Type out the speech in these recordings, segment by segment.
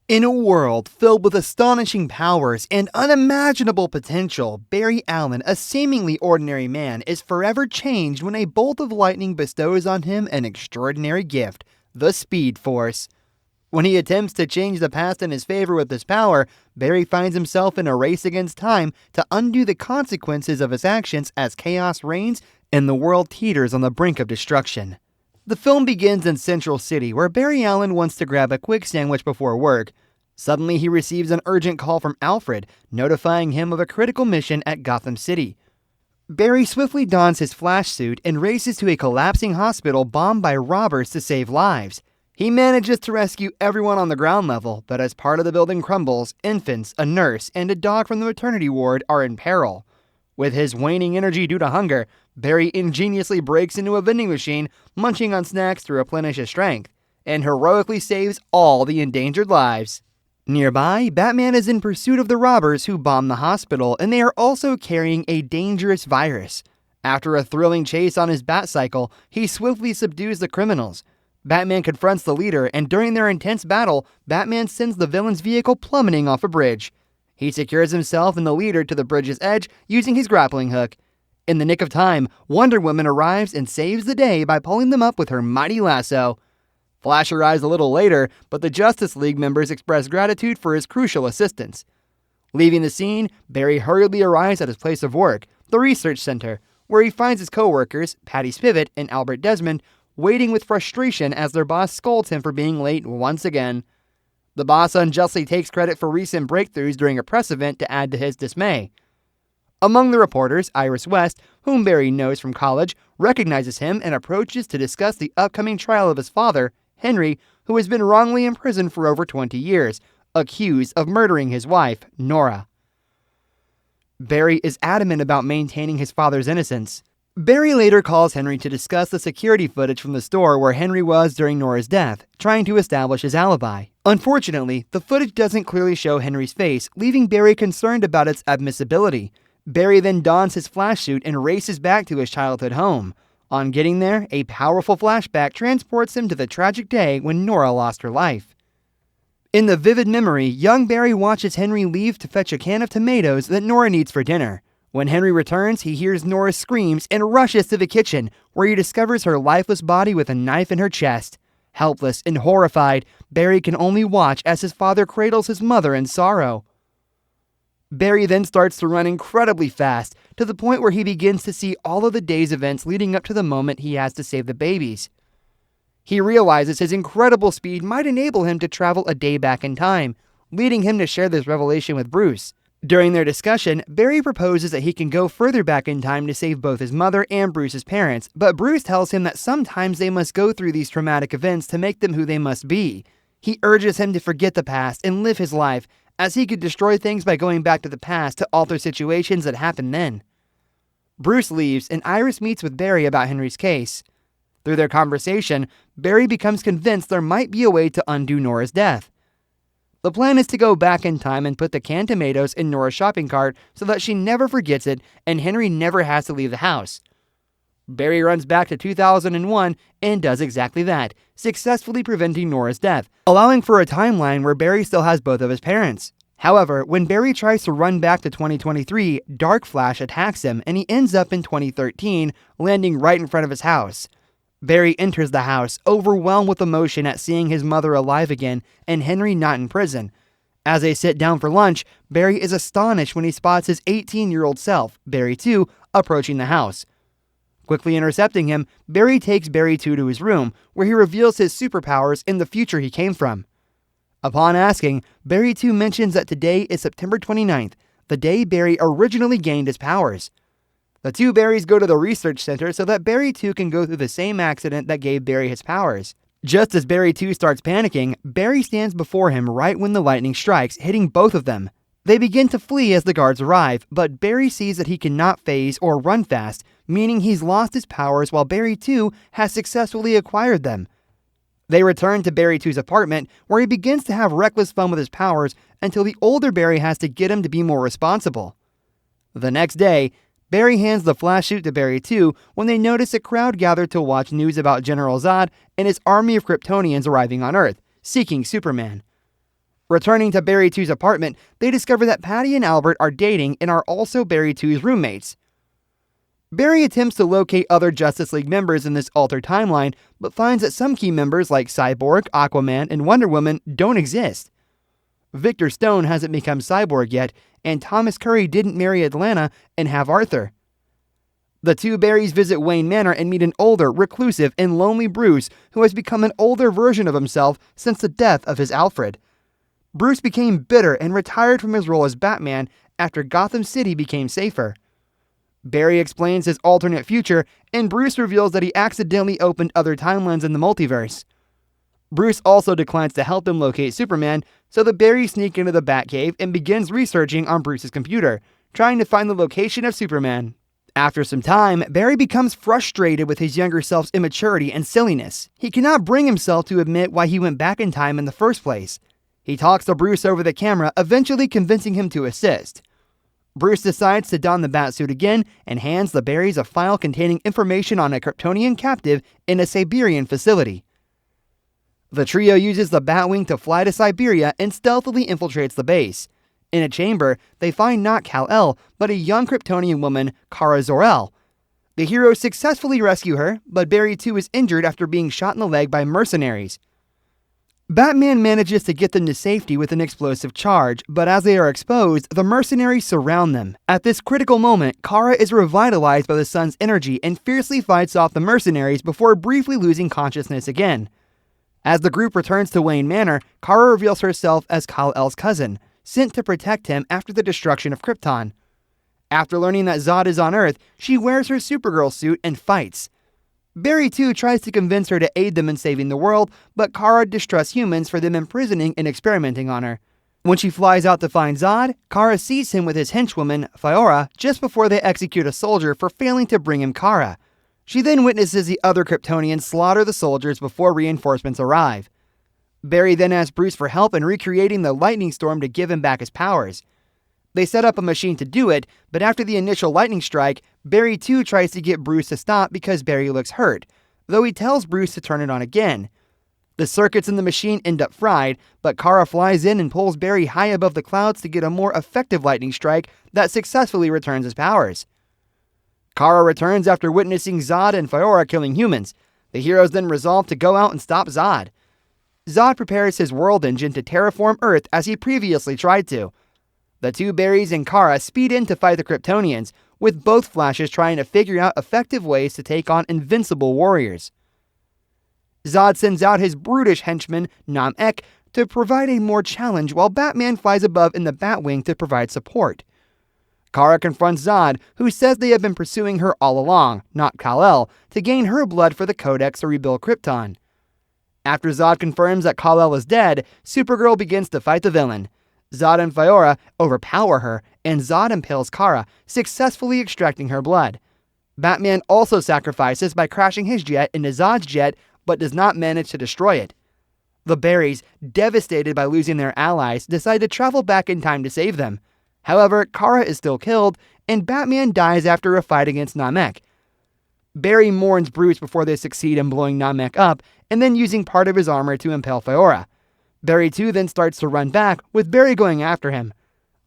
In a world filled with astonishing powers and unimaginable potential, Barry Allen, a seemingly ordinary man, is forever changed when a bolt of lightning bestows on him an extraordinary gift, the Speed Force. When he attempts to change the past in his favor with this power, Barry finds himself in a race against time to undo the consequences of his actions as chaos reigns and the world teeters on the brink of destruction. The film begins in Central City, where Barry Allen wants to grab a quick sandwich before work. Suddenly, he receives an urgent call from Alfred, notifying him of a critical mission at Gotham City. Barry swiftly dons his flash suit and races to a collapsing hospital bombed by robbers to save lives. He manages to rescue everyone on the ground level, but as part of the building crumbles, infants, a nurse, and a dog from the maternity ward are in peril. With his waning energy due to hunger, Barry ingeniously breaks into a vending machine, munching on snacks to replenish his strength, and heroically saves all the endangered lives. Nearby, Batman is in pursuit of the robbers who bomb the hospital, and they are also carrying a dangerous virus. After a thrilling chase on his Batcycle, he swiftly subdues the criminals. Batman confronts the leader, and during their intense battle, Batman sends the villain's vehicle plummeting off a bridge. He secures himself and the leader to the bridge's edge using his grappling hook. In the nick of time, Wonder Woman arrives and saves the day by pulling them up with her mighty lasso. Flash arrives a little later, but the Justice League members express gratitude for his crucial assistance. Leaving the scene, Barry hurriedly arrives at his place of work, the Research Center, where he finds his co-workers, Patty Spivot and Albert Desmond, waiting with frustration as their boss scolds him for being late once again. The boss unjustly takes credit for recent breakthroughs during a press event to add to his dismay. Among the reporters, Iris West, whom Barry knows from college, recognizes him and approaches to discuss the upcoming trial of his father, Henry, who has been wrongly imprisoned for over 20 years, accused of murdering his wife, Nora. Barry is adamant about maintaining his father's innocence. Barry later calls Henry to discuss the security footage from the store where Henry was during Nora's death, trying to establish his alibi. Unfortunately, the footage doesn't clearly show Henry's face, leaving Barry concerned about its admissibility. Barry then dons his flash suit and races back to his childhood home. On getting there, a powerful flashback transports him to the tragic day when Nora lost her life. In the vivid memory, young Barry watches Henry leave to fetch a can of tomatoes that Nora needs for dinner. When Henry returns, he hears Nora's screams and rushes to the kitchen, where he discovers her lifeless body with a knife in her chest. Helpless and horrified, Barry can only watch as his father cradles his mother in sorrow. Barry then starts to run incredibly fast, to the point where he begins to see all of the day's events leading up to the moment he has to save the babies. He realizes his incredible speed might enable him to travel a day back in time, leading him to share this revelation with Bruce. During their discussion, Barry proposes that he can go further back in time to save both his mother and Bruce's parents, but Bruce tells him that sometimes they must go through these traumatic events to make them who they must be. He urges him to forget the past and live his life, as he could destroy things by going back to the past to alter situations that happened then. Bruce leaves, and Iris meets with Barry about Henry's case. Through their conversation, Barry becomes convinced there might be a way to undo Nora's death. The plan is to go back in time and put the canned tomatoes in Nora's shopping cart so that she never forgets it and Henry never has to leave the house. Barry runs back to 2001 and does exactly that, successfully preventing Nora's death, allowing for a timeline where Barry still has both of his parents. However, when Barry tries to run back to 2023, Dark Flash attacks him and he ends up in 2013, landing right in front of his house. Barry enters the house, overwhelmed with emotion at seeing his mother alive again and Henry not in prison. As they sit down for lunch, Barry is astonished when he spots his 18-year-old self, Barry 2, approaching the house. Quickly intercepting him, Barry takes Barry 2 to his room, where he reveals his superpowers and the future he came from. Upon asking, Barry 2 mentions that today is September 29th, the day Barry originally gained his powers. The two Barrys go to the research center so that Barry 2 can go through the same accident that gave Barry his powers. Just as Barry 2 starts panicking, Barry stands before him right when the lightning strikes, hitting both of them. They begin to flee as the guards arrive, but Barry sees that he cannot phase or run fast, meaning he's lost his powers while Barry 2 has successfully acquired them. They return to Barry 2's apartment, where he begins to have reckless fun with his powers until the older Barry has to get him to be more responsible. The next day, Barry hands the flash suit to Barry 2 when they notice a crowd gathered to watch news about General Zod and his army of Kryptonians arriving on Earth, seeking Superman. Returning to Barry 2's apartment, they discover that Patty and Albert are dating and are also Barry 2's roommates. Barry attempts to locate other Justice League members in this altered timeline, but finds that some key members like Cyborg, Aquaman, and Wonder Woman don't exist. Victor Stone hasn't become Cyborg yet, and Thomas Curry didn't marry Atlanta and have Arthur. The two Barrys visit Wayne Manor and meet an older, reclusive, and lonely Bruce who has become an older version of himself since the death of his Alfred. Bruce became bitter and retired from his role as Batman after Gotham City became safer. Barry explains his alternate future, and Bruce reveals that he accidentally opened other timelines in the multiverse. Bruce also declines to help him locate Superman, so the Barrys sneak into the Batcave and begins researching on Bruce's computer, trying to find the location of Superman. After some time, Barry becomes frustrated with his younger self's immaturity and silliness. He cannot bring himself to admit why he went back in time in the first place. He talks to Bruce over the camera, eventually convincing him to assist. Bruce decides to don the Batsuit again and hands the Barrys a file containing information on a Kryptonian captive in a Siberian facility. The trio uses the Batwing to fly to Siberia and stealthily infiltrates the base. In a chamber, they find not Kal-El, but a young Kryptonian woman, Kara Zor-El. The heroes successfully rescue her, but Barry 2 is injured after being shot in the leg by mercenaries. Batman manages to get them to safety with an explosive charge, but as they are exposed, the mercenaries surround them. At this critical moment, Kara is revitalized by the sun's energy and fiercely fights off the mercenaries before briefly losing consciousness again. As the group returns to Wayne Manor, Kara reveals herself as Kal-El's cousin, sent to protect him after the destruction of Krypton. After learning that Zod is on Earth, she wears her Supergirl suit and fights. Barry 2 tries to convince her to aid them in saving the world, but Kara distrusts humans for them imprisoning and experimenting on her. When she flies out to find Zod, Kara sees him with his henchwoman, Fiora, just before they execute a soldier for failing to bring him Kara. She then witnesses the other Kryptonians slaughter the soldiers before reinforcements arrive. Barry then asks Bruce for help in recreating the lightning storm to give him back his powers. They set up a machine to do it, but after the initial lightning strike, Barry 2 tries to get Bruce to stop because Barry looks hurt, though he tells Bruce to turn it on again. The circuits in the machine end up fried, but Kara flies in and pulls Barry high above the clouds to get a more effective lightning strike that successfully returns his powers. Kara returns after witnessing Zod and Fiora killing humans. The heroes then resolve to go out and stop Zod. Zod prepares his world engine to terraform Earth as he previously tried to. The two Barrys and Kara speed in to fight the Kryptonians, with both Flashes trying to figure out effective ways to take on invincible warriors. Zod sends out his brutish henchman, Nam-Ek, to provide a more challenge while Batman flies above in the Batwing to provide support. Kara confronts Zod, who says they have been pursuing her all along, not Kal-El, to gain her blood for the Codex to rebuild Krypton. After Zod confirms that Kal-El is dead, Supergirl begins to fight the villain. Zod and Fiora overpower her, and Zod impales Kara, successfully extracting her blood. Batman also sacrifices by crashing his jet into Zod's jet, but does not manage to destroy it. The Barrys, devastated by losing their allies, decide to travel back in time to save them. However, Kara is still killed, and Batman dies after a fight against Namek. Barry mourns Bruce before they succeed in blowing Namek up, and then using part of his armor to impale Fiora. Barry 2 then starts to run back, with Barry going after him.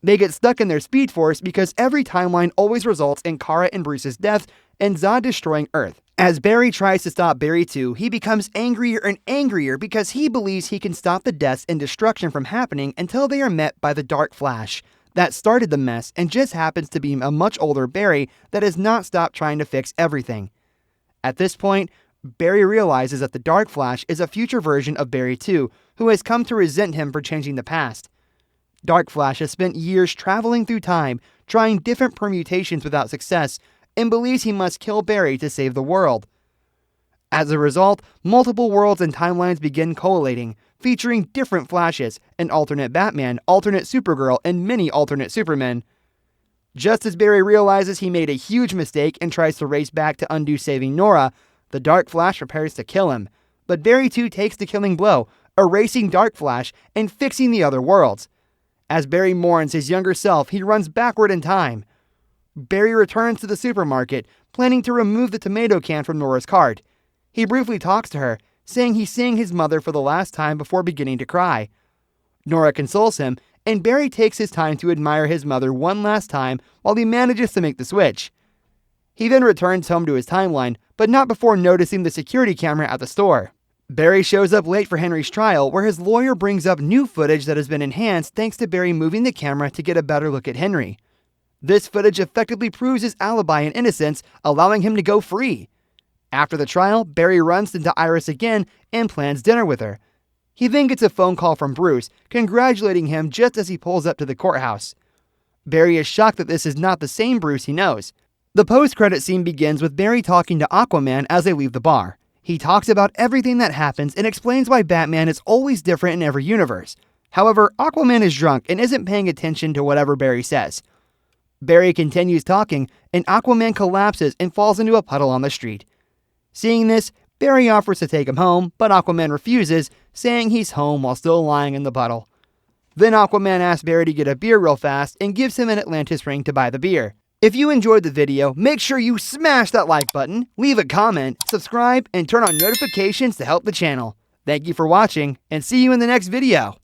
They get stuck in their Speed Force because every timeline always results in Kara and Bruce's death and Zod destroying Earth. As Barry tries to stop Barry 2, he becomes angrier and angrier because he believes he can stop the deaths and destruction from happening until they are met by the Dark Flash. That started the mess and just happens to be a much older Barry that has not stopped trying to fix everything. At this point, Barry realizes that the Dark Flash is a future version of Barry 2, who has come to resent him for changing the past. Dark Flash has spent years traveling through time, trying different permutations without success, and believes he must kill Barry to save the world. As a result, multiple worlds and timelines begin collating, featuring different Flashes, an alternate Batman, alternate Supergirl, and many alternate Supermen. Just as Barry realizes he made a huge mistake and tries to race back to undo saving Nora, the Dark Flash prepares to kill him, but Barry 2 takes the killing blow, erasing Dark Flash and fixing the other worlds. As Barry mourns his younger self, he runs backward in time. Barry returns to the supermarket, planning to remove the tomato can from Nora's cart. He briefly talks to her, saying he's seeing his mother for the last time before beginning to cry. Nora consoles him, and Barry takes his time to admire his mother one last time while he manages to make the switch. He then returns home to his timeline, but not before noticing the security camera at the store. Barry shows up late for Henry's trial, where his lawyer brings up new footage that has been enhanced thanks to Barry moving the camera to get a better look at Henry. This footage effectively proves his alibi and innocence, allowing him to go free. After the trial, Barry runs into Iris again and plans dinner with her. He then gets a phone call from Bruce, congratulating him just as he pulls up to the courthouse. Barry is shocked that this is not the same Bruce he knows. The post-credit scene begins with Barry talking to Aquaman as they leave the bar. He talks about everything that happens and explains why Batman is always different in every universe. However, Aquaman is drunk and isn't paying attention to whatever Barry says. Barry continues talking, and Aquaman collapses and falls into a puddle on the street. Seeing this, Barry offers to take him home, but Aquaman refuses, saying he's home while still lying in the puddle. Then Aquaman asks Barry to get a beer real fast and gives him an Atlantis ring to buy the beer. If you enjoyed the video, make sure you smash that like button, leave a comment, subscribe, and turn on notifications to help the channel. Thank you for watching, and see you in the next video.